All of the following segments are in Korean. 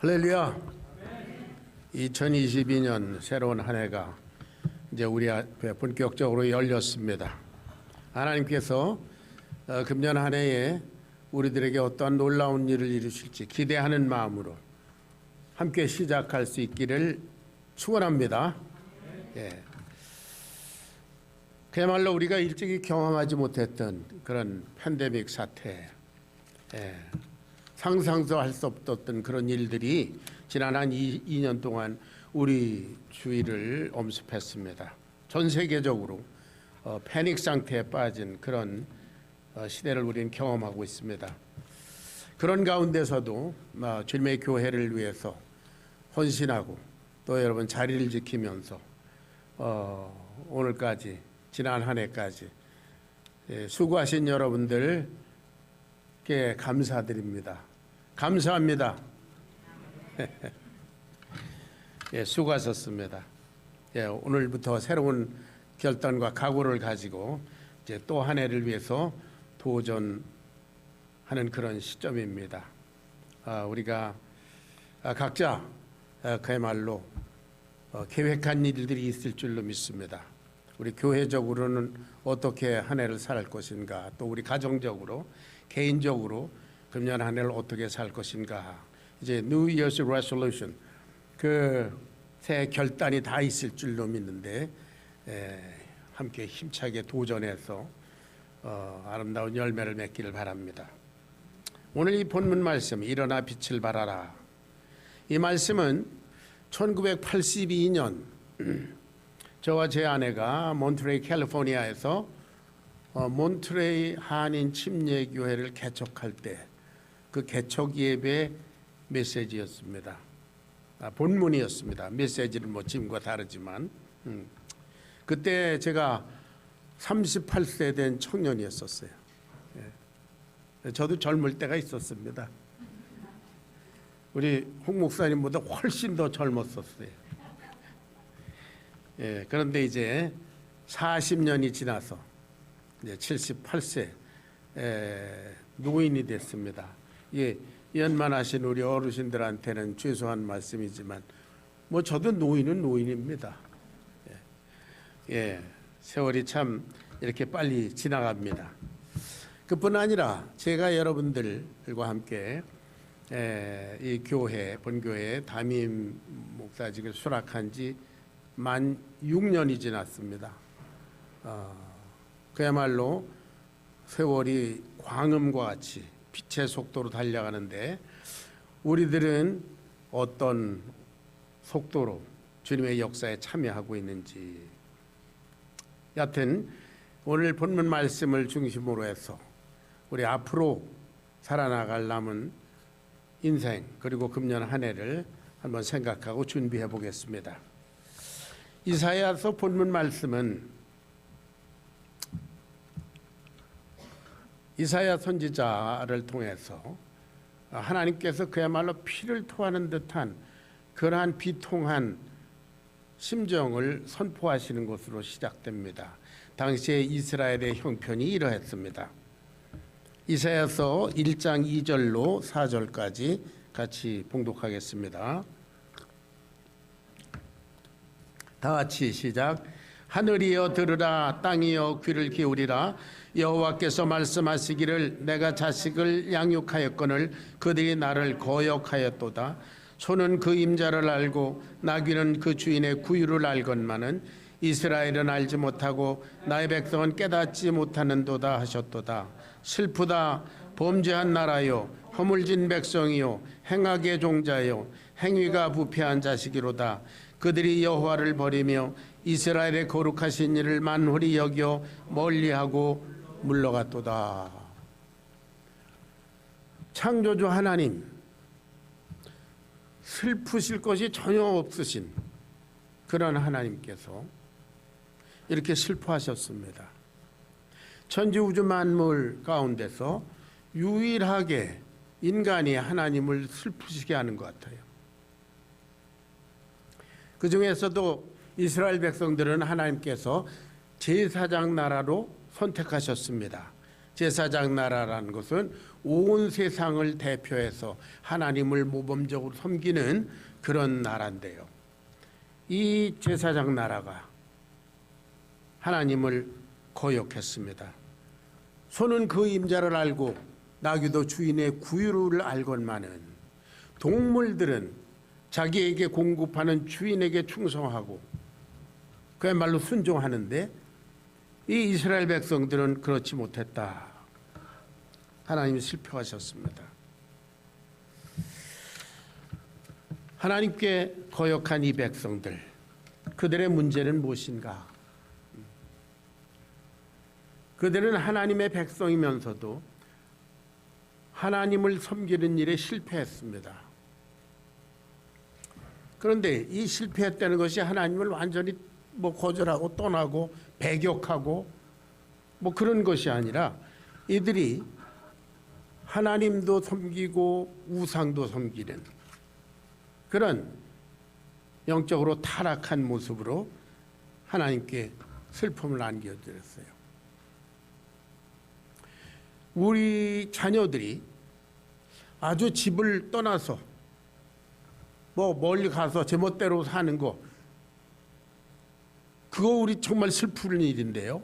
할렐루야. 2022년 새로운 한 해가 이제 우리 앞에 본격적으로 열렸습니다. 하나님께서 금년 한 해에 우리들에게 어떠한 놀라운 일을 이루실지 기대하는 마음으로 함께 시작할 수 있기를 축원합니다. 예. 그야말로 우리가 일찍이 경험하지 못했던 그런 팬데믹 사태, 상상도 할 수 없었던 그런 일들이 지난 한 2년 동안 우리 주위를 엄습했습니다. 전 세계적으로 패닉 상태에 빠진 그런 시대를 우리는 경험하고 있습니다. 그런 가운데서도 주님의 교회를 위해서 헌신하고 또 여러분 자리를 지키면서 오늘까지 지난 한 해까지 수고하신 여러분들께 감사드립니다. 감사합니다. 예, 수고하셨습니다. 예, 오늘부터 새로운 결단과 각오를 가지고 이제 또 한 해를 위해서 도전하는 그런 시점입니다. 우리가 각자 그야말로 계획한 일들이 있을 줄로 믿습니다. 우리 교회적으로는 어떻게 한 해를 살 것인가, 또 우리 가정적으로, 개인적으로 금년 한 해를 어떻게 살 것인가. 이제 New Year's Resolution, 그 새 결단이 다 있을 줄로 믿는데 함께 힘차게 도전해서 아름다운 열매를 맺기를 바랍니다. 오늘 이 본문 말씀, 일어나 빛을 발하라. 이 말씀은 1982년 저와 제 아내가 몬트레이 캘리포니아에서 몬트레이 한인 침례교회를 개척할 때 그 개척 예배 메시지였습니다. 본문이었습니다. 메시지는 뭐 지금과 다르지만 그때 제가 38세 된 청년이었었어요. 저도 젊을 때가 있었습니다. 우리 홍 목사님보다 훨씬 더 젊었었어요. 그런데 이제 40년이 지나서 이제 78세 노인이 됐습니다. 연만하신 우리 어르신들한테는 죄송한 말씀이지만 뭐 저도 노인은 노인입니다. 세월이 참 이렇게 빨리 지나갑니다. 그뿐 아니라 제가 여러분들과 함께 이 교회, 본교회 담임 목사직을 수락한 지 만 6년이 지났습니다. 그야말로 세월이 광음과 같이 빛의 속도로 달려가는데 우리들은 어떤 속도로 주님의 역사에 참여하고 있는지, 여하튼 오늘 본문 말씀을 중심으로 해서 우리 앞으로 살아나갈 남은 인생 그리고 금년 한 해를 한번 생각하고 준비해 보겠습니다. 이사야서 본문 말씀은 이사야 선지자를 통해서 하나님께서 그야말로 피를 토하는 듯한 그러한 비통한 심정을 선포하시는 것으로 시작됩니다. 당시에 이스라엘의 형편이 이러했습니다. 이사야서 1장 2절로 4절까지 같이 봉독하겠습니다. 다 같이 시작. 하늘이여 들으라, 땅이여 귀를 기울이라. 여호와께서 말씀하시기를 내가 자식을 양육하였거늘 그들이 나를 거역하였도다. 소는 그 임자를 알고 나귀는 그 주인의 구유를 알건만은 이스라엘은 알지 못하고 나의 백성은 깨닫지 못하는도다 하셨도다. 슬프다. 범죄한 나라요, 허물진 백성이요, 행악의 종자요, 행위가 부패한 자식이로다. 그들이 여호와를 버리며 이스라엘의 거룩하신 이를 만홀히 여겨 멀리하고 물러갔도다. 창조주 하나님, 슬프실 것이 전혀 없으신 그런 하나님께서 이렇게 슬퍼하셨습니다. 천지우주 만물 가운데서 유일하게 인간이 하나님을 슬프시게 하는 것 같아요. 그 중에서도 이스라엘 백성들은 하나님께서 제사장 나라로 선택하셨습니다. 제사장 나라라는 것은 온 세상을 대표해서 하나님을 모범적으로 섬기는 그런 나라인데요. 이 제사장 나라가 하나님을 거역했습니다. 소는 그 임자를 알고 나귀도 주인의 구유를 알건만은 동물들은 자기에게 공급하는 주인에게 충성하고 그야말로 순종하는데 이 이스라엘 백성들은 그렇지 못했다. 하나님이 실패하셨습니다. 하나님께 거역한 이 백성들, 그들의 문제는 무엇인가? 그들은 하나님의 백성이면서도 하나님을 섬기는 일에 실패했습니다. 그런데 이 실패했다는 것이 하나님을 완전히 거절하고 떠나고 배격하고 그런 것이 아니라 이들이 하나님도 섬기고 우상도 섬기는 그런 영적으로 타락한 모습으로 하나님께 슬픔을 안겨드렸어요. 우리 자녀들이 아주 집을 떠나서 멀리 가서 제멋대로 사는 거, 그거 우리 정말 슬픈 일인데요.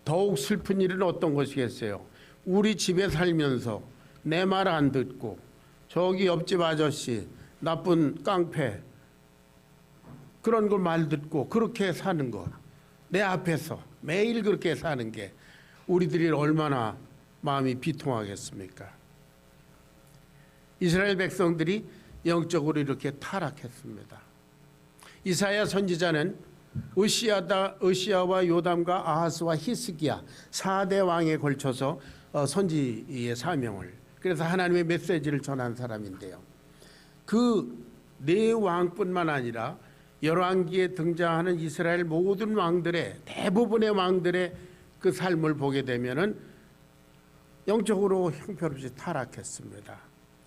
더욱 슬픈 일은 어떤 것이겠어요? 우리 집에 살면서 내 말 안 듣고 저기 옆집 아저씨 나쁜 깡패 그런 걸 말 듣고 그렇게 사는 것, 내 앞에서 매일 그렇게 사는 게 우리들이 얼마나 마음이 비통하겠습니까? 이스라엘 백성들이 영적으로 이렇게 타락했습니다. 이사야 선지자는 으시야와 요담과 아하스와 히스기야 4대 왕에 걸쳐서 선지의 사명을, 그래서 하나님의 메시지를 전한 사람인데요. 그 네 왕뿐만 아니라 열왕기에 등장하는 이스라엘 모든 왕들의, 대부분의 왕들의 그 삶을 보게 되면은 영적으로 형편없이 타락했습니다.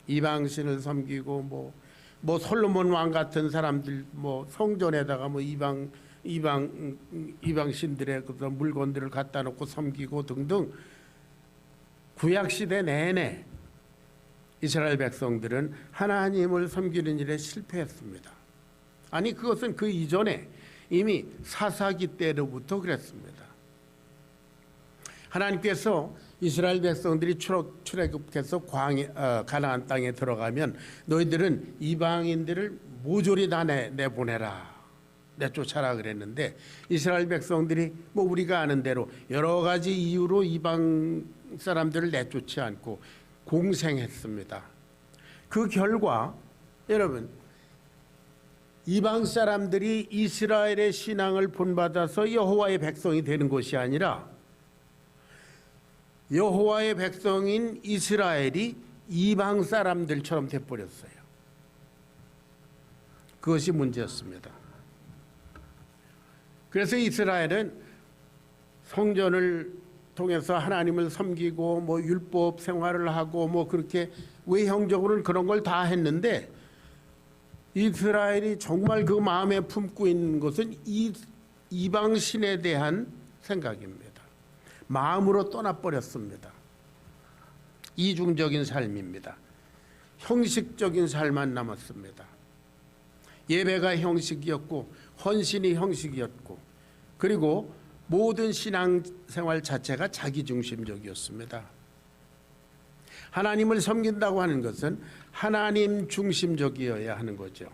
이방신을 섬기고 솔로몬 왕 같은 사람들 성전에다가 이방신들의 그런 물건들을 갖다 놓고 섬기고 등등. 구약 시대 내내 이스라엘 백성들은 하나님을 섬기는 일에 실패했습니다. 아니, 그것은 그 이전에 이미 사사기 때로부터 그랬습니다. 하나님께서 이스라엘 백성들이 출애굽해서 가나안 땅에 들어가면 너희들은 이방인들을 모조리 다 내보내라, 내쫓아라 그랬는데 이스라엘 백성들이 우리가 아는 대로 여러 가지 이유로 이방 사람들을 내쫓지 않고 공생했습니다. 그 결과 여러분, 이방 사람들이 이스라엘의 신앙을 본받아서 여호와의 백성이 되는 것이 아니라 여호와의 백성인 이스라엘이 이방 사람들처럼 돼버렸어요. 그것이 문제였습니다. 그래서 이스라엘은 성전을 통해서 하나님을 섬기고 율법 생활을 하고 그렇게 외형적으로는 그런 걸 다 했는데 이스라엘이 정말 그 마음에 품고 있는 것은 이방 신에 대한 생각입니다. 마음으로 떠나버렸습니다. 이중적인 삶입니다. 형식적인 삶만 남았습니다. 예배가 형식이었고 헌신이 형식이었고, 그리고 모든 신앙생활 자체가 자기중심적이었습니다. 하나님을 섬긴다고 하는 것은 하나님 중심적이어야 하는 거죠.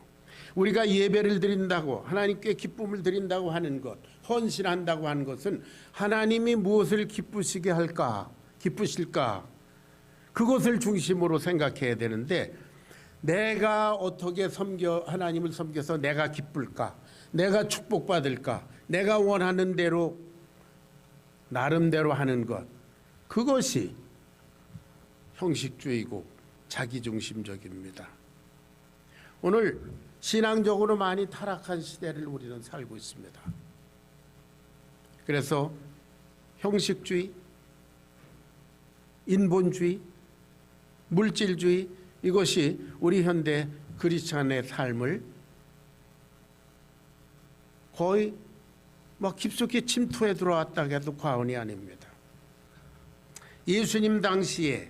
우리가 예배를 드린다고, 하나님께 기쁨을 드린다고 하는 것, 헌신한다고 하는 것은 하나님이 무엇을 기쁘시게 할까, 기쁘실까, 그것을 중심으로 생각해야 되는데, 내가 어떻게 하나님을 섬겨서 내가 기쁠까, 내가 축복받을까, 내가 원하는 대로 나름대로 하는 것, 그것이 형식주의고 자기중심적입니다. 오늘 신앙적으로 많이 타락한 시대를 우리는 살고 있습니다. 그래서 형식주의, 인본주의, 물질주의, 이것이 우리 현대 크리스찬의 삶을 거의 깊숙이 침투해 들어왔다 해도 과언이 아닙니다. 예수님 당시에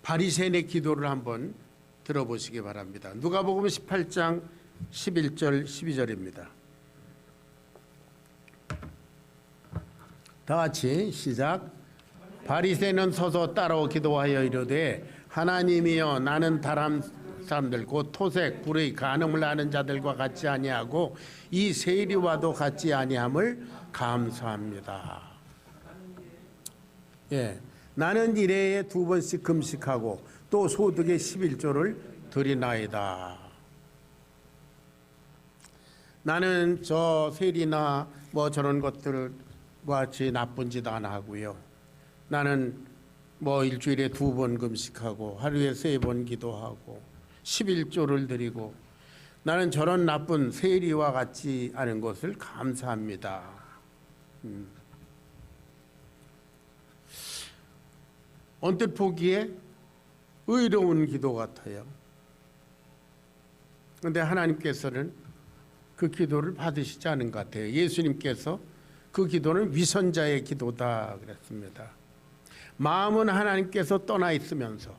바리새인의 기도를 한번 들어보시기 바랍니다. 누가복음 18장 11절 12절입니다. 다 같이 시작. 바리새인은 서서 따로 기도하여 이르되 하나님이여 나는 다른 사람들 곧 토색 불의 간음을 하는 자들과 같이 아니하고 이 세리와도 같지 아니함을 감사합니다. 예, 나는 일해에 2번씩 금식하고 또 소득의 11조를 드리나이다. 나는 저 세리나 뭐 저런 것들과 같이 나쁜 짓 안 하고요. 나는 뭐 일주일에 2번 금식하고 하루에 3번 기도하고 11조를 드리고 나는 저런 나쁜 세리와 같지 않은 것을 감사합니다. 언뜻 보기에 의로운 기도 같아요. 그런데 하나님께서는 그 기도를 받으시지 않은 것 같아요. 예수님께서 그 기도는 위선자의 기도다 그랬습니다. 마음은 하나님께서 떠나 있으면서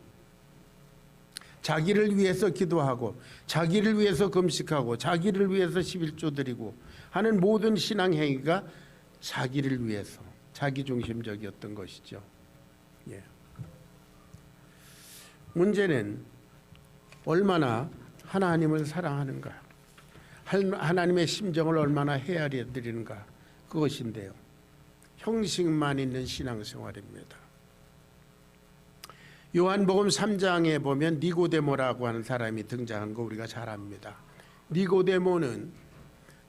자기를 위해서 기도하고 자기를 위해서 금식하고 자기를 위해서 11조 드리고 하는 모든 신앙 행위가 자기를 위해서 자기중심적이었던 것이죠. 예. 문제는 얼마나 하나님을 사랑하는가, 하나님의 심정을 얼마나 헤아려 드리는가 그것인데요. 형식만 있는 신앙생활입니다. 요한복음 3장에 보면 니고데모라고 하는 사람이 등장한 거 우리가 잘 압니다. 니고데모는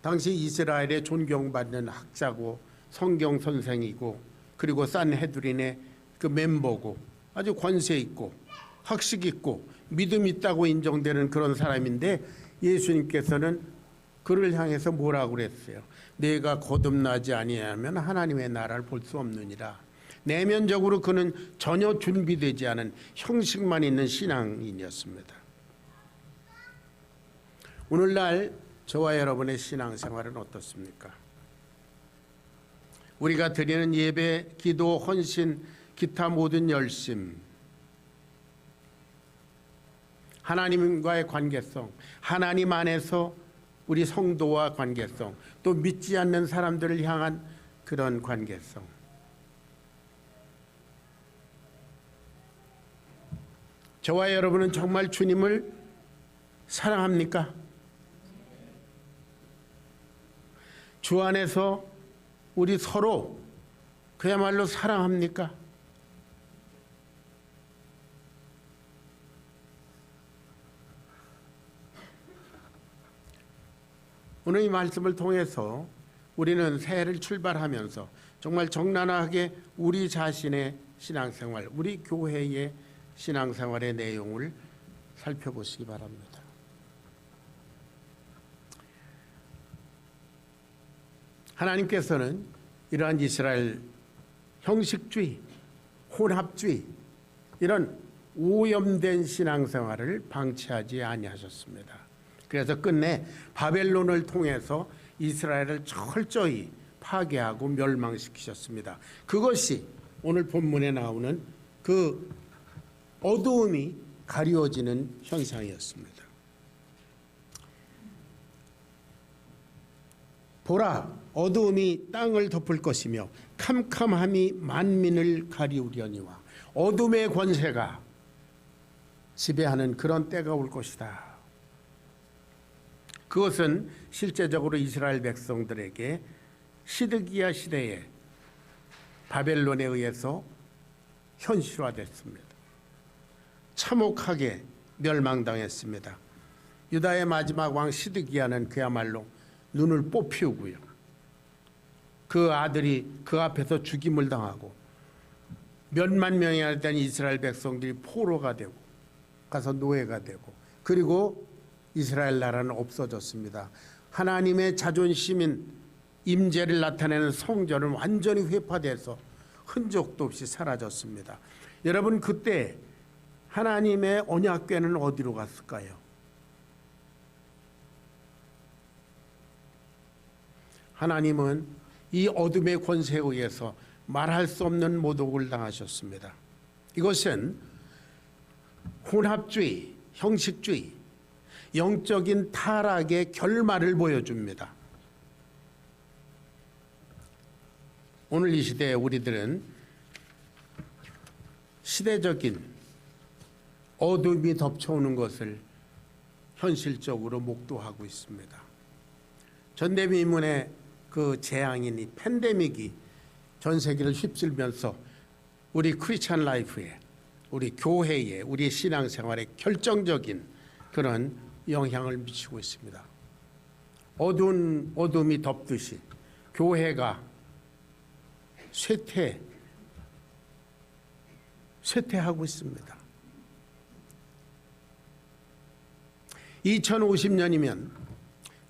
당시 이스라엘의 존경받는 학자고 성경 선생이고 그리고 산헤드린의 그 멤버고 아주 권세 있고 학식 있고 믿음 있다고 인정되는 그런 사람인데 예수님께서는 그를 향해서 뭐라고 그랬어요? 내가 거듭나지 아니하면 하나님의 나라를 볼 수 없느니라. 내면적으로 그는 전혀 준비되지 않은 형식만 있는 신앙인이었습니다. 오늘날 저와 여러분의 신앙생활은 어떻습니까? 우리가 드리는 예배, 기도, 헌신, 기타 모든 열심, 하나님과의 관계성, 하나님 안에서 우리 성도와 관계성, 또 믿지 않는 사람들을 향한 그런 관계성, 저와 여러분은 정말 주님을 사랑합니까? 주 안에서 우리 서로 그야말로 사랑합니까? 오늘 이 말씀을 통해서 우리는 새해를 출발하면서 정말 적나라하게 우리 자신의 신앙생활, 우리 교회의 신앙생활의 내용을 살펴보시기 바랍니다. 하나님께서는 이러한 이스라엘 형식주의, 혼합주의, 이런 오염된 신앙생활을 방치하지 아니하셨습니다. 그래서 끝내 바벨론을 통해서 이스라엘을 철저히 파괴하고 멸망시키셨습니다. 그것이 오늘 본문에 나오는 그 어두움이 가리워지는 현상이었습니다. 보라, 어두움이 땅을 덮을 것이며 캄캄함이 만민을 가리우려니와 어둠의 권세가 지배하는 그런 때가 올 것이다. 그것은 실제적으로 이스라엘 백성들에게 시드기야 시대에 바벨론에 의해서 현실화됐습니다. 참혹하게 멸망당했습니다. 유다의 마지막 왕 시드기야는 그야말로 눈을 뽑히우고요. 그 아들이 그 앞에서 죽임을 당하고 몇만 명이나 되는 이스라엘 백성들이 포로가 되고 가서 노예가 되고 그리고 이스라엘 나라는 없어졌습니다. 하나님의 자존심인 임재를 나타내는 성전은 완전히 회파돼서 흔적도 없이 사라졌습니다. 여러분, 그때 하나님의 언약궤는 어디로 갔을까요? 하나님은 이 어둠의 권세에 의해서 말할 수 없는 모독을 당하셨습니다. 이것은 혼합주의, 형식주의, 영적인 타락의 결말을 보여줍니다. 오늘 이 시대에 우리들은 시대적인 어둠이 덮쳐오는 것을 현실적으로 목도하고 있습니다. 전대미문의 그 재앙인 이 팬데믹이 전 세계를 휩쓸면서 우리 크리스찬 라이프에, 우리 교회에, 우리 신앙생활에 결정적인 그런 영향을 미치고 있습니다. 어둠이 덮듯이 교회가 쇠퇴하고 있습니다. 2050년이면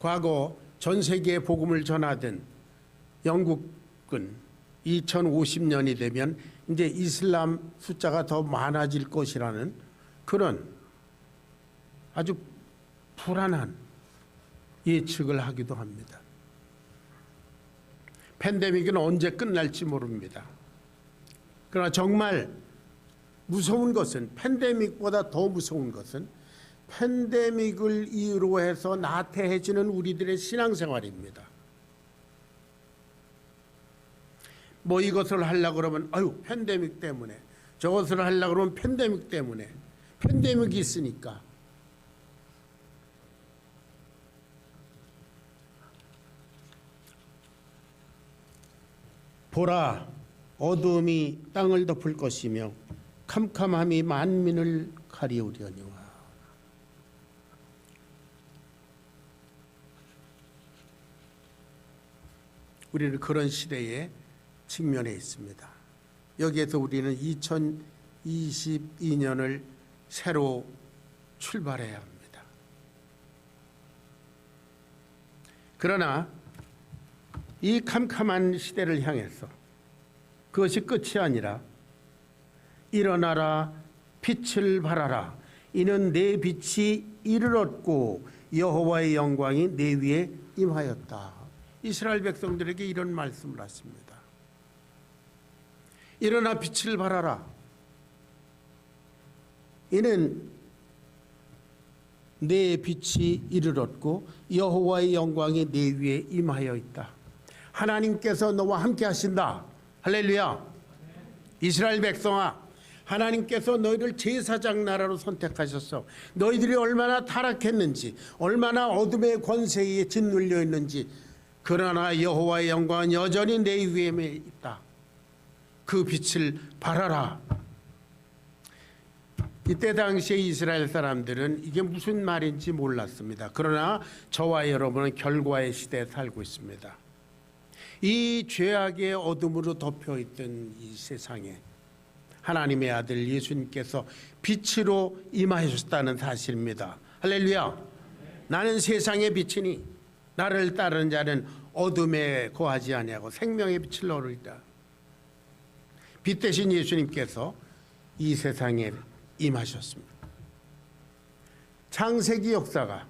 과거 전 세계에 복음을 전하던 영국은 2050년이 되면 이제 이슬람 숫자가 더 많아질 것이라는 그런 아주 불안한 예측을 하기도 합니다. 팬데믹은 언제 끝날지 모릅니다. 그러나 정말 무서운 것은, 팬데믹보다 더 무서운 것은 팬데믹을 이유로 해서 나태해지는 우리들의 신앙생활입니다. 뭐 이것을 하려고 그러면 아유 팬데믹 때문에, 저것을 하려고 그러면 팬데믹 때문에, 팬데믹이 있으니까. 보라, 어둠이 땅을 덮을 것이며 캄캄함이 만민을 가리우려니와. 우리는 그런 시대에 직면해 있습니다. 여기에서 우리는 2022년을 새로 출발해야 합니다. 그러나 이 캄캄한 시대를 향해서 그것이 끝이 아니라 일어나라, 빛을 발하라. 이는 내 빛이 이르렀고 여호와의 영광이 내 위에 임하였다. 이스라엘 백성들에게 이런 말씀을 하십니다. 일어나 빛을 발하라. 이는 내 빛이 이르렀고 여호와의 영광이 내 위에 임하여 있다. 하나님께서 너와 함께 하신다. 할렐루야. 이스라엘 백성아, 하나님께서 너희를 제사장 나라로 선택하셨어. 너희들이 얼마나 타락했는지, 얼마나 어둠의 권세에 짓눌려 있는지, 그러나 여호와의 영광은 여전히 내 위에 있다. 그 빛을 발하라. 이때 당시에 이스라엘 사람들은 이게 무슨 말인지 몰랐습니다. 그러나 저와 여러분은 결과의 시대에 살고 있습니다. 이 죄악의 어둠으로 덮여있던 이 세상에 하나님의 아들 예수님께서 빛으로 임하셨다는 사실입니다. 할렐루야. 나는 세상의 빛이니 나를 따르는 자는 어둠에 거하지 아니하고 생명의 빛을 얻으리라. 빛 대신 예수님께서 이 세상에 임하셨습니다. 창세기 역사가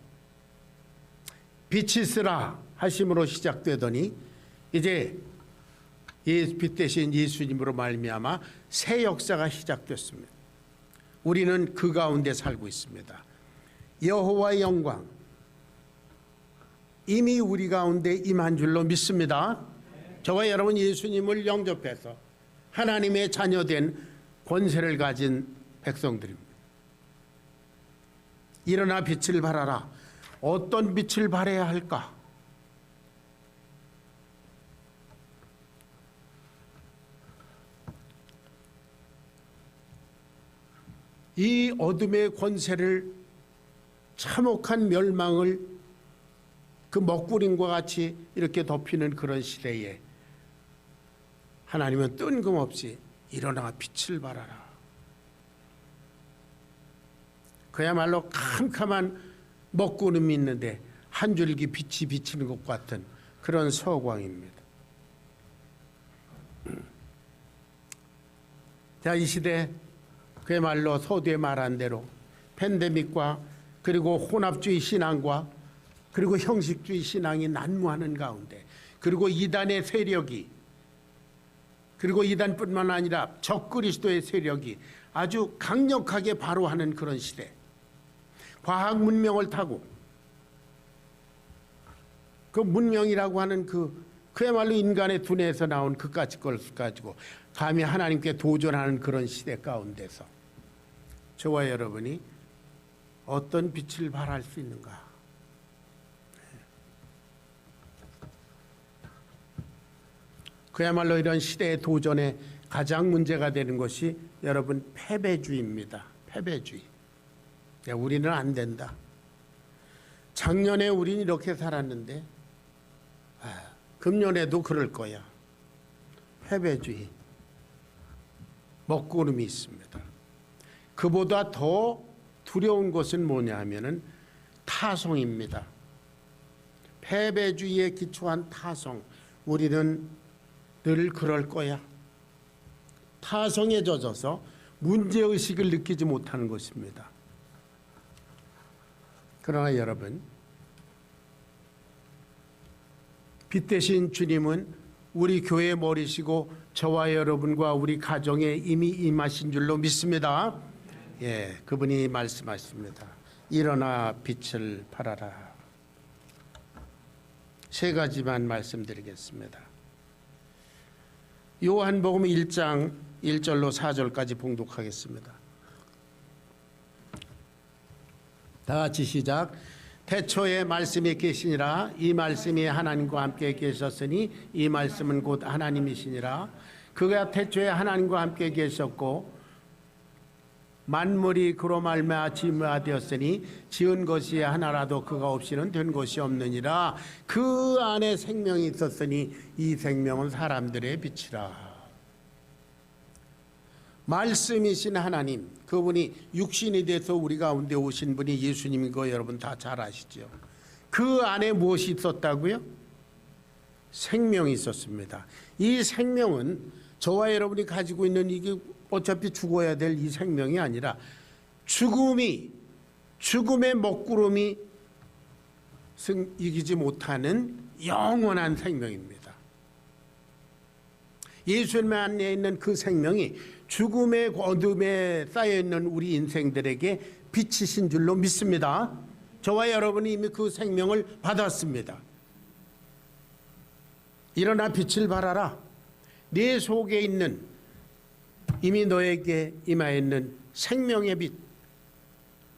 빛이 있으라 하심으로 시작되더니 이제 빛 대신 예수님으로 말미암아 새 역사가 시작됐습니다. 우리는 그 가운데 살고 있습니다. 여호와의 영광 이미 우리 가운데 임한 줄로 믿습니다. 저와 여러분 예수님을 영접해서 하나님의 자녀된 권세를 가진 백성들입니다. 일어나 빛을 발하라. 어떤 빛을 발해야 할까? 이 어둠의 권세를 참혹한 멸망을 그 먹구름과 같이 이렇게 덮이는 그런 시대에 하나님은 뜬금없이 일어나 빛을 발하라. 그야말로 캄캄한 먹구름이 있는데 한 줄기 빛이 비치는 것 같은 그런 서광입니다. 자, 이 시대 그야말로 서두에 말한 대로 팬데믹과 그리고 혼합주의 신앙과 그리고 형식주의 신앙이 난무하는 가운데, 그리고 이단의 세력이 그리고 이단뿐만 아니라 적그리스도의 세력이 아주 강력하게 바로하는 그런 시대, 과학 문명을 타고 그 문명이라고 하는 그야말로 인간의 두뇌에서 나온 그까지 걸 가지고 감히 하나님께 도전하는 그런 시대 가운데서 저와 여러분이 어떤 빛을 발할 수 있는가? 그야말로 이런 시대의 도전에 가장 문제가 되는 것이 여러분 패배주의입니다. 패배주의. 우리는 안 된다. 작년에 우리는 이렇게 살았는데 금년에도 그럴 거야. 패배주의. 먹구름이 있습니다. 그보다 더 두려운 것은 뭐냐 하면은 타성입니다. 패배주의에 기초한 타성. 우리는 늘 그럴 거야. 타성에 젖어서 문제의식을 느끼지 못하는 것입니다. 그러나 여러분, 빛 대신 주님은 우리 교회의 머리시고 저와 여러분과 우리 가정에 이미 임하신 줄로 믿습니다. 예, 그분이 말씀하십니다. 일어나 빛을 발하라. 세 가지만 말씀드리겠습니다. 요한복음 1장 1절로 4절까지 봉독하겠습니다. 다 같이 시작. 태초에 말씀이 계시니라. 이 말씀이 하나님과 함께 계셨으니 이 말씀은 곧 하나님이시니라. 그가 태초에 하나님과 함께 계셨고 만물이 그로 말미암아 지음되었으니 지은 것이 하나라도 그가 없이는 된 것이 없느니라. 그 안에 생명이 있었으니 이 생명은 사람들의 빛이라. 말씀이신 하나님, 그분이 육신이 돼서 우리 가운데 오신 분이 예수님인 거 여러분 다 잘 아시죠? 그 안에 무엇이 있었다고요? 생명이 있었습니다. 이 생명은 저와 여러분이 가지고 있는 이게 어차피 죽어야 될 이 생명이 아니라 죽음의 먹구름이 이기지 못하는 영원한 생명입니다. 예수님 안에 있는 그 생명이 죽음의 어둠에 쌓여있는 우리 인생들에게 빛이신 줄로 믿습니다. 저와 여러분이 이미 그 생명을 받았습니다. 일어나 빛을 발하라. 네 속에 있는 이미 너에게 임하여 있는 생명의 빛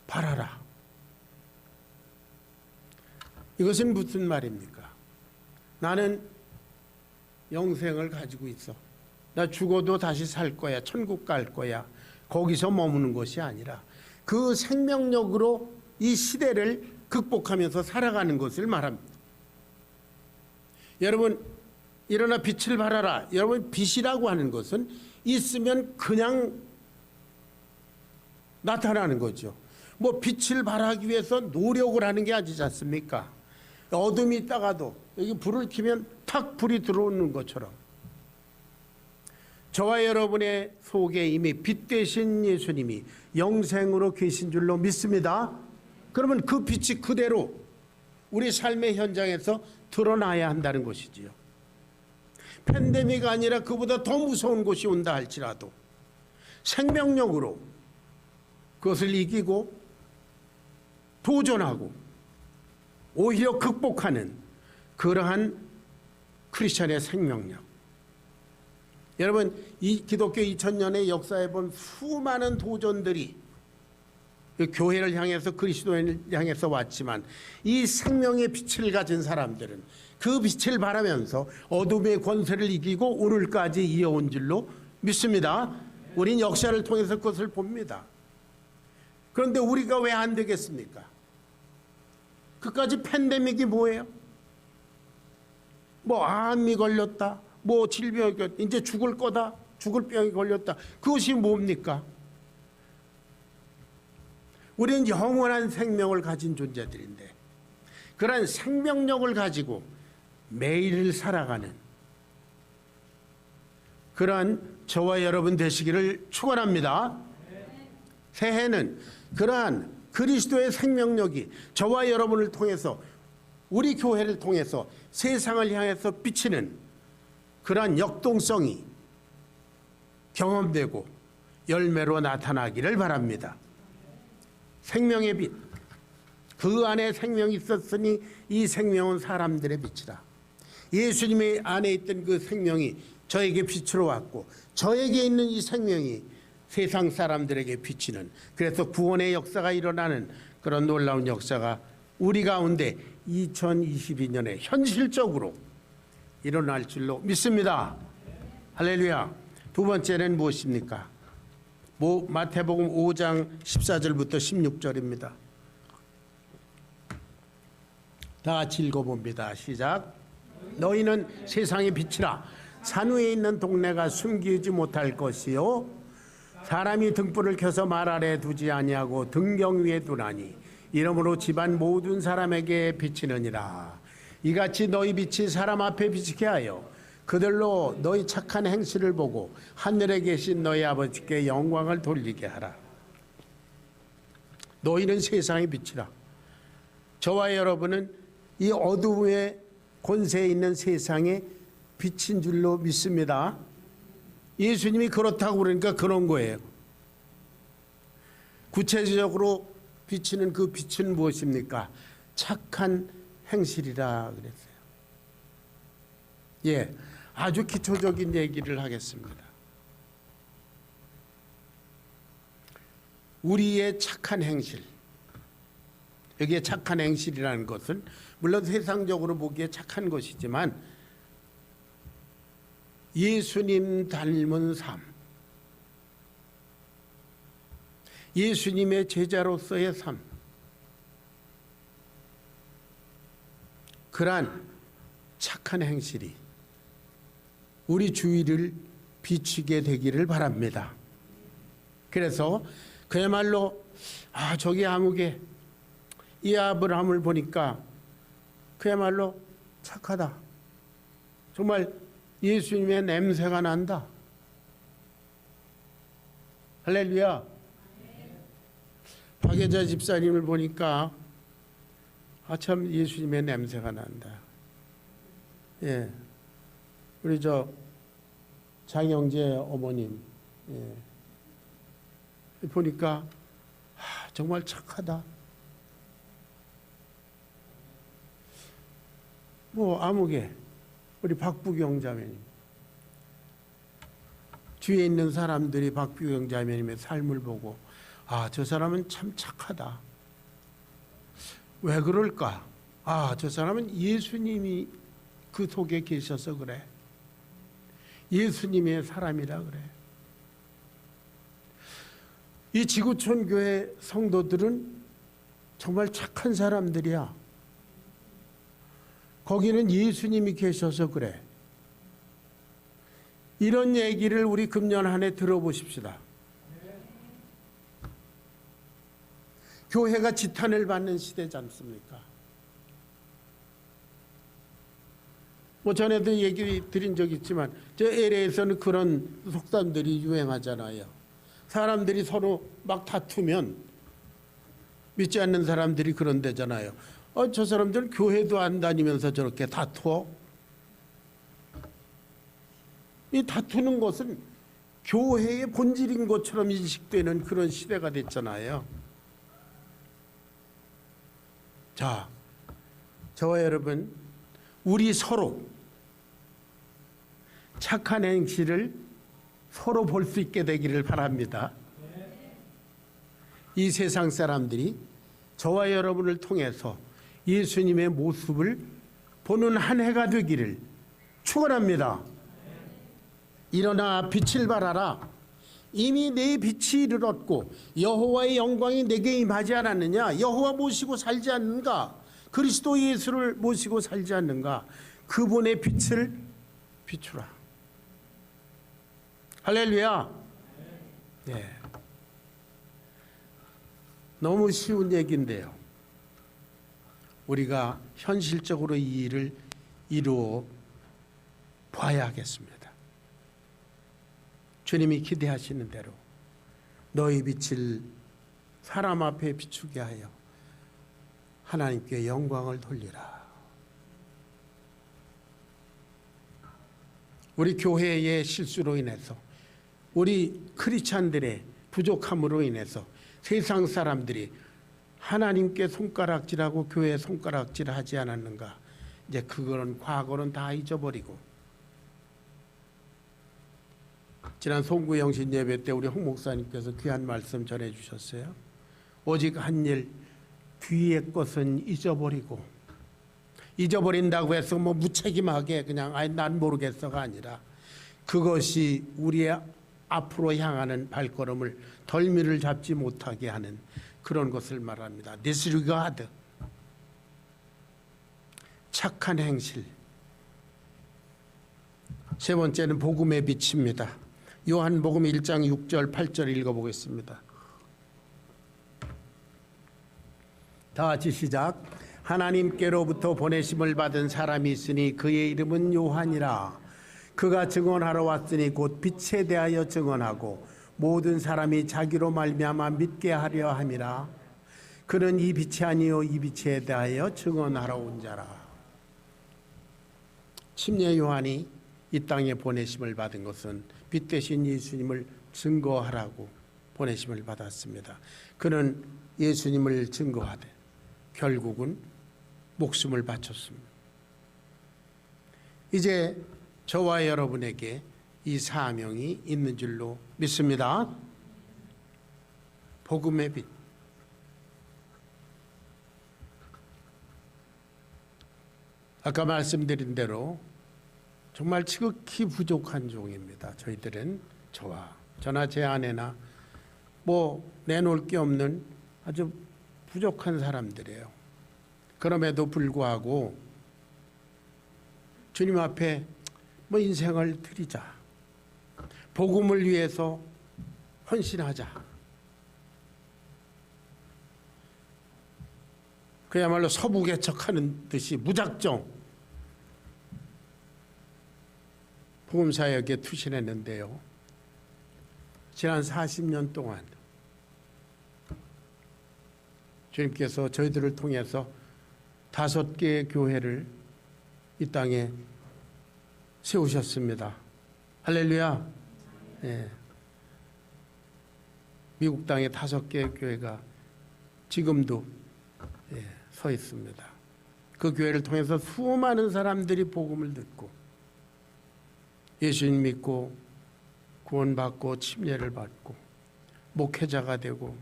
발하라. 이것은 무슨 말입니까? 나는 영생을 가지고 있어. 나 죽어도 다시 살 거야. 천국 갈 거야. 거기서 머무는 것이 아니라 그 생명력으로 이 시대를 극복하면서 살아가는 것을 말합니다. 여러분, 일어나 빛을 발하라. 여러분, 빛이라고 하는 것은 있으면 그냥 나타나는 거죠. 뭐 빛을 발하기 위해서 노력을 하는 게 아니지 않습니까? 어둠이 있다가도 여기 불을 켜면 탁 불이 들어오는 것처럼 저와 여러분의 속에 이미 빛 되신 예수님이 영생으로 계신 줄로 믿습니다. 그러면 그 빛이 그대로 우리 삶의 현장에서 드러나야 한다는 것이지요. 팬데믹이 아니라 그보다 더 무서운 것이 온다 할지라도 생명력으로 그것을 이기고 도전하고 오히려 극복하는 그러한 크리스천의 생명력. 여러분, 이 기독교 2000년의 역사에 본 수많은 도전들이 교회를 향해서 그리스도인을 향해서 왔지만 이 생명의 빛을 가진 사람들은 그 빛을 바라면서 어둠의 권세를 이기고 오늘까지 이어온 줄로 믿습니다. 우린 역사를 통해서 그것을 봅니다. 그런데 우리가 왜 안 되겠습니까? 그까지 팬데믹이 뭐예요? 뭐 암이 걸렸다, 뭐 질병이 걸렸다, 이제 죽을 거다, 죽을 병이 걸렸다. 그것이 뭡니까? 우리는 영원한 생명을 가진 존재들인데 그러한 생명력을 가지고 매일을 살아가는 그러한 저와 여러분 되시기를 축원합니다. 새해는 그러한 그리스도의 생명력이 저와 여러분을 통해서 우리 교회를 통해서 세상을 향해서 비치는 그러한 역동성이 경험되고 열매로 나타나기를 바랍니다. 생명의 빛, 그 안에 생명이 있었으니 이 생명은 사람들의 빛이라. 예수님의 안에 있던 그 생명이 저에게 빛으로 왔고 저에게 있는 이 생명이 세상 사람들에게 비치는, 그래서 구원의 역사가 일어나는 그런 놀라운 역사가 우리 가운데 2022년에 현실적으로 일어날 줄로 믿습니다. 할렐루야. 두 번째는 무엇입니까? 마태복음 5장 14절부터 16절입니다. 다 같이 읽어봅니다. 시작. 너희는 세상의 빛이라. 산 위에 있는 동네가 숨기지 못할 것이요 사람이 등불을 켜서 말 아래 두지 아니하고 등경 위에 두나니 이러므로 집안 모든 사람에게 비치느니라. 이같이 너희 빛이 사람 앞에 비치게 하여 그들로 너희 착한 행실을 보고 하늘에 계신 너희 아버지께 영광을 돌리게 하라. 너희는 세상의 빛이라. 저와 여러분은 이 어둠의 권세에 있는 세상에 빛인 줄로 믿습니다. 예수님이 그렇다고 그러니까 그런 거예요. 구체적으로 비치는 그 빛은 무엇입니까? 착한 행실이라 그랬어요. 예, 아주 기초적인 얘기를 하겠습니다. 우리의 착한 행실, 여기에 착한 행실이라는 것은 물론 세상적으로 보기에 착한 것이지만 예수님 닮은 삶, 예수님의 제자로서의 삶, 그러한 착한 행실이 우리 주위를 비추게 되기를 바랍니다. 그래서 그야말로 저기 아무개 이 아브라함을 보니까 그야말로 착하다. 정말 예수님의 냄새가 난다. 할렐루야. 박예자 집사님을 보니까 참 예수님의 냄새가 난다. 예, 우리 장영재 어머님, 예, 보니까 정말 착하다. 아무개 우리 박부경 자매님, 주위에 있는 사람들이 박부경 자매님의 삶을 보고 저 사람은 참 착하다. 왜 그럴까? 저 사람은 예수님이 그 속에 계셔서 그래. 예수님의 사람이라 그래. 이 지구촌 교회 성도들은 정말 착한 사람들이야. 거기는 예수님이 계셔서 그래. 이런 얘기를 우리 금년 한 해 들어보십시다. 교회가 지탄을 받는 시대지 않습니까? 전에도 얘기 드린 적 있지만 LA에서는 그런 속담들이 유행하잖아요. 사람들이 서로 막 다투면 믿지 않는 사람들이 그런 데잖아요. 저 사람들은 교회도 안 다니면서 저렇게 다투어? 이 다투는 것은 교회의 본질인 것처럼 인식되는 그런 시대가 됐잖아요. 자, 저와 여러분, 우리 서로 착한 행실을 서로 볼 수 있게 되기를 바랍니다. 이 세상 사람들이 저와 여러분을 통해서 예수님의 모습을 보는 한 해가 되기를 축원합니다. 일어나 빛을 발하라. 이미 내 빛이 이르렀고 여호와의 영광이 내게 임하지 않았느냐. 여호와 모시고 살지 않는가. 그리스도 예수를 모시고 살지 않는가. 그분의 빛을 비추라. 할렐루야. 네. 너무 쉬운 얘기인데요. 우리가 현실적으로 이 일을 이루어 봐야 하겠습니다. 주님이 기대하시는 대로 너희 빛을 사람 앞에 비추게 하여 하나님께 영광을 돌리라. 우리 교회의 실수로 인해서 우리 크리스찬들의 부족함으로 인해서 세상 사람들이 하나님께 손가락질하고 교회에 손가락질하지 않았는가? 이제 그거는 과거는 다 잊어버리고, 지난 송구영신 예배 때 우리 홍 목사님께서 귀한 말씀 전해주셨어요. 오직 한 일 뒤의 것은 잊어버리고, 잊어버린다고 해서 뭐 무책임하게 그냥 아니 난 모르겠어가 아니라 그것이 우리의 앞으로 향하는 발걸음을 덜미를 잡지 못하게 하는 그런 것을 말합니다. disregard, 착한 행실. 세 번째는 복음의 빛입니다. 요한복음 1장 6절 8절 읽어보겠습니다. 다 같이 시작. 하나님께로부터 보내심을 받은 사람이 있으니 그의 이름은 요한이라. 그가 증언하러 왔으니 곧 빛에 대하여 증언하고 모든 사람이 자기로 말미암아 믿게 하려 함이라. 그는 이 빛이 아니요 이 빛에 대하여 증언하러 온 자라. 침례 요한이 이 땅에 보내심을 받은 것은 빛 대신 예수님을 증거하라고 보내심을 받았습니다. 그는 예수님을 증거하되 결국은 목숨을 바쳤습니다. 이제 저와 여러분에게 이 사명이 있는 줄로 믿습니다. 복음의 빛. 아까 말씀드린 대로 정말 지극히 부족한 종입니다. 저희들은 저나 제 아내나 뭐 내놓을 게 없는 아주 부족한 사람들이에요. 그럼에도 불구하고 주님 앞에 뭐 인생을 드리자, 복음을 위해서 헌신하자, 그야말로 서부개척하는 듯이 무작정 복음사역에 투신했는데요. 지난 40년 동안 주님께서 저희들을 통해서 5개의 교회를 이 땅에 세우셨습니다. 할렐루야. 예. 미국 땅에 5개의 교회가 지금도 서 있습니다. 그 교회를 통해서 수많은 사람들이 복음을 듣고 예수님 믿고 구원받고 침례를 받고 목회자가 되고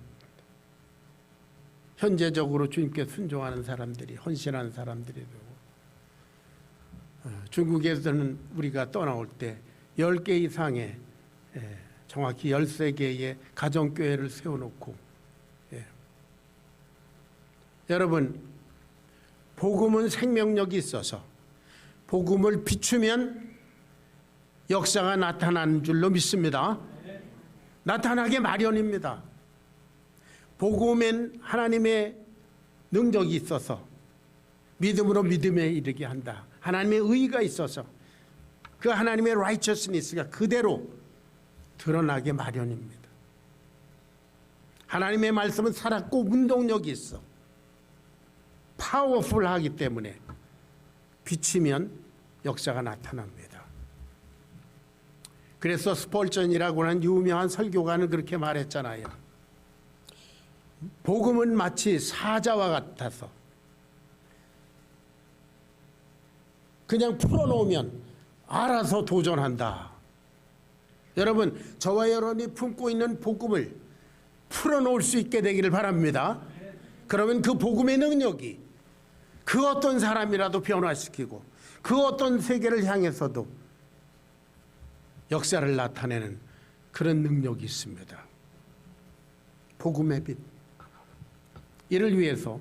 현재적으로 주님께 순종하는 사람들이, 헌신하는 사람들이 되고, 중국에서는 우리가 떠나올 때 10개 이상의, 정확히 13개의 가정교회를 세워놓고, 여러분, 복음은 생명력이 있어서 복음을 비추면 역사가 나타나는 줄로 믿습니다. 나타나게 마련입니다. 복음엔 하나님의 능력이 있어서 믿음으로 믿음에 이르게 한다. 하나님의 의가 있어서 그 하나님의 righteousness가 그대로 드러나게 마련입니다. 하나님의 말씀은 살았고 운동력이 있어. 파워풀하기 때문에 비치면 역사가 나타납니다. 그래서 스펄전이라고 하는 유명한 설교가는 그렇게 말했잖아요. 복음은 마치 사자와 같아서 그냥 풀어놓으면 알아서 도전한다. 여러분, 저와 여러분이 품고 있는 복음을 풀어놓을 수 있게 되기를 바랍니다. 그러면 그 복음의 능력이 그 어떤 사람이라도 변화시키고 그 어떤 세계를 향해서도 역사를 나타내는 그런 능력이 있습니다. 복음의 빛. 이를 위해서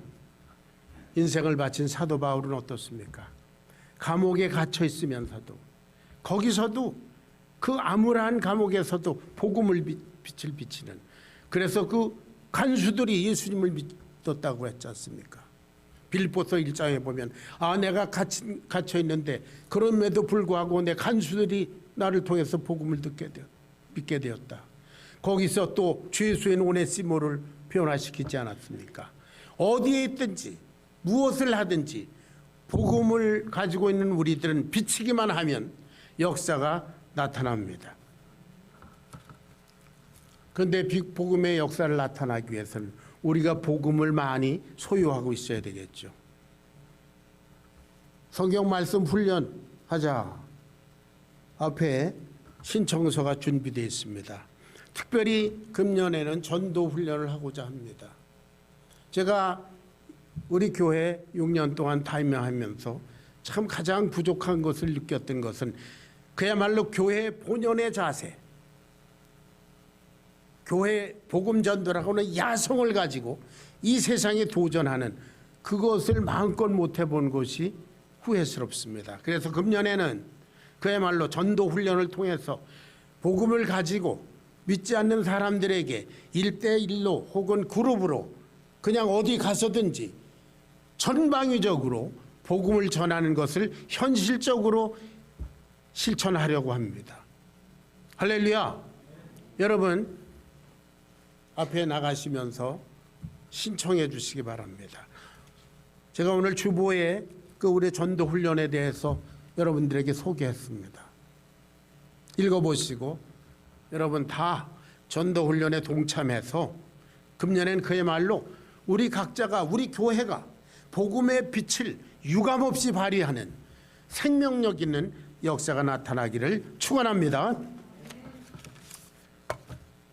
인생을 바친 사도 바울은 어떻습니까? 감옥에 갇혀 있으면서도 거기서도 그 암울한 감옥에서도 복음을 빛을 비치는, 그래서 그 간수들이 예수님을 믿었다고 했지 않습니까? 빌립보서 1장에 보면 내가 갇혀 있는데 그럼에도 불구하고 내 간수들이 나를 통해서 복음을 믿게 되었다. 거기서 또 죄수인 오네시모를 변화시키지 않았습니까? 어디에 있든지 무엇을 하든지 복음을 가지고 있는 우리들은 비치기만 하면 역사가 나타납니다. 그런데 복음의 역사를 나타나기 위해서는 우리가 복음을 많이 소유하고 있어야 되겠죠. 성경 말씀 훈련하자. 앞에 신청서가 준비되어 있습니다. 특별히 금년에는 전도 훈련을 하고자 합니다. 제가 우리 교회 6년 동안 담임하면서 참 가장 부족한 것을 느꼈던 것은 그야말로 교회 본연의 자세, 교회 복음 전도라고 하는 야성을 가지고 이 세상에 도전하는 그것을 마음껏 못 해본 것이 후회스럽습니다. 그래서 금년에는 그야말로 전도 훈련을 통해서 복음을 가지고 믿지 않는 사람들에게 1대1로 혹은 그룹으로 그냥 어디 가서든지 전방위적으로 복음을 전하는 것을 현실적으로 실천하려고 합니다. 할렐루야. 여러분 앞에 나가시면서 신청해 주시기 바랍니다. 제가 오늘 주보에 그 우리 전도 훈련에 대해서 여러분들에게 소개했습니다. 읽어보시고 여러분 다 전도 훈련에 동참해서 금년엔 그야말로 우리 각자가 우리 교회가 복음의 빛을 유감없이 발휘하는 생명력 있는 역사가 나타나기를 축원합니다.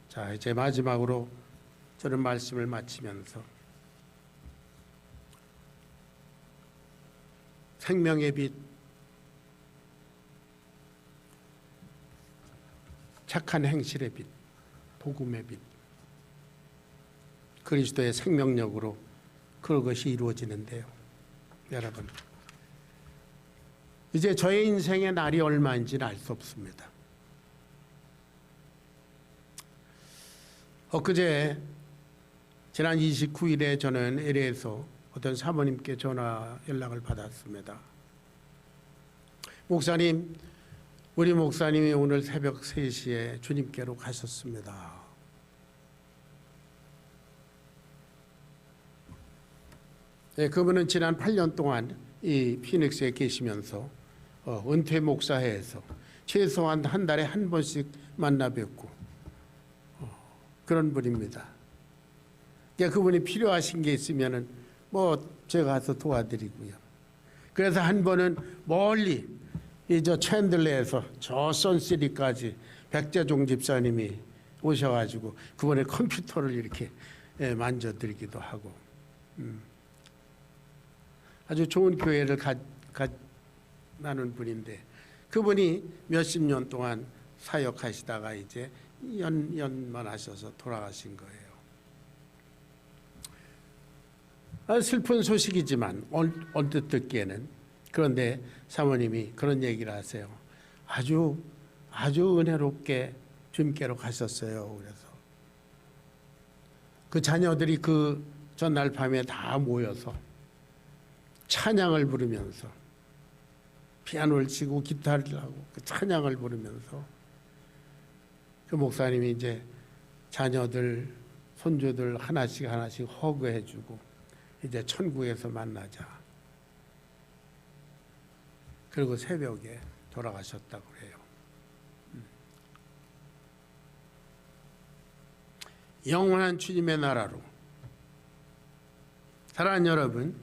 자, 이제 마지막으로 저는 말씀을 마치면서 생명의 빛, 착한 행실의 빛, 복음의 빛, 그리스도의 생명력으로 그것이 이루어지는데요. 여러분, 이제 저의 인생의 날이 얼마인지는 알 수 없습니다. 엊그제 지난 29일에 저는 LA에서 어떤 사모님께 전화 연락을 받았습니다. 목사님, 우리 목사님이 오늘 새벽 3시에 주님께로 가셨습니다. 네, 그분은 지난 8년 동안 이 피닉스에 계시면서 은퇴 목사회에서 최소한 한 달에 한 번씩 만나 뵙고 그런 분입니다. 그분이 필요하신 게 있으면은 제가 가서 도와드리고요. 그래서 한 번은 멀리 저 챈들레에서 저 선시티까지 백재종 집사님이 오셔가지고 그분의 컴퓨터를 이렇게 만져드리기도 하고 아주 좋은 교회를 나눈 분인데 그분이 몇십 년 동안 사역하시다가 이제 연만하셔서 돌아가신 거예요. 슬픈 소식이지만 언뜻 듣기에는 그런데 사모님이 그런 얘기를 하세요. 아주 은혜롭게 주님께로 가셨어요. 그래서 그 자녀들이 그 전날 밤에 다 모여서 찬양을 부르면서 피아노를 치고 기타를 하고 그 찬양을 부르면서 그 목사님이 이제 자녀들 손주들 하나씩 허그해주고 이제 천국에서 만나자. 그리고 새벽에 돌아가셨다고 해요. 영원한 주님의 나라로. 사랑하는 여러분,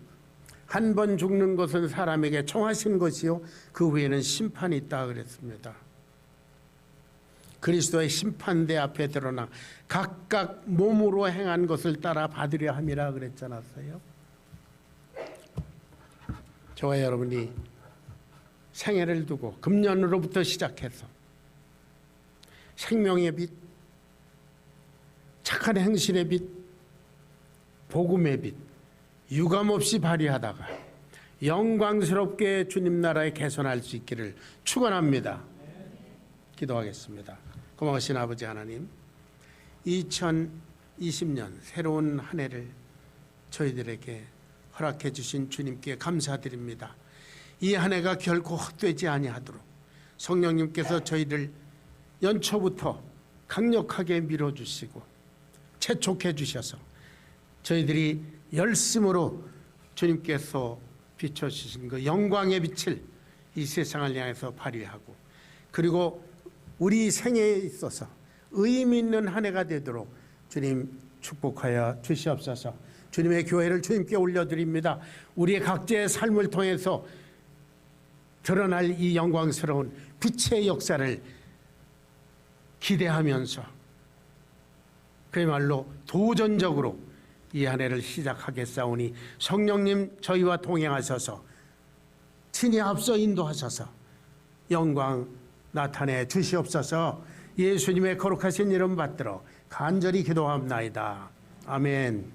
한 번 죽는 것은 사람에게 청하신 것이요 그 후에는 심판이 있다 그랬습니다. 그리스도의 심판대 앞에 드러나 각각 몸으로 행한 것을 따라 받으려 함이라 그랬지 않았어요? 저와 여러분이 생애를 두고 금년으로부터 시작해서 생명의 빛, 착한 행실의 빛, 복음의 빛 유감없이 발휘하다가 영광스럽게 주님 나라에 개선할 수 있기를 축원합니다. 기도하겠습니다. 고마우신 아버지 하나님, 2020년 새로운 한 해를 저희들에게 허락해 주신 주님께 감사드립니다. 이 한 해가 결코 헛되지 아니하도록 성령님께서 저희를 연초부터 강력하게 밀어주시고 재촉해 주셔서 저희들이 열심으로 주님께서 비춰주신 그 영광의 빛을 이 세상을 향해서 발휘하고 그리고 우리 생애에 있어서 의미 있는 한 해가 되도록 주님 축복하여 주시옵소서. 주님의 교회를 주님께 올려드립니다. 우리의 각자의 삶을 통해서 드러날 이 영광스러운 빛의 역사를 기대하면서 그야말로 도전적으로 이 한 해를 시작하겠사오니 성령님 저희와 동행하셔서 친히 앞서 인도하셔서 영광 나타내 주시옵소서. 예수님의 거룩하신 이름 받들어 간절히 기도합나이다. 아멘.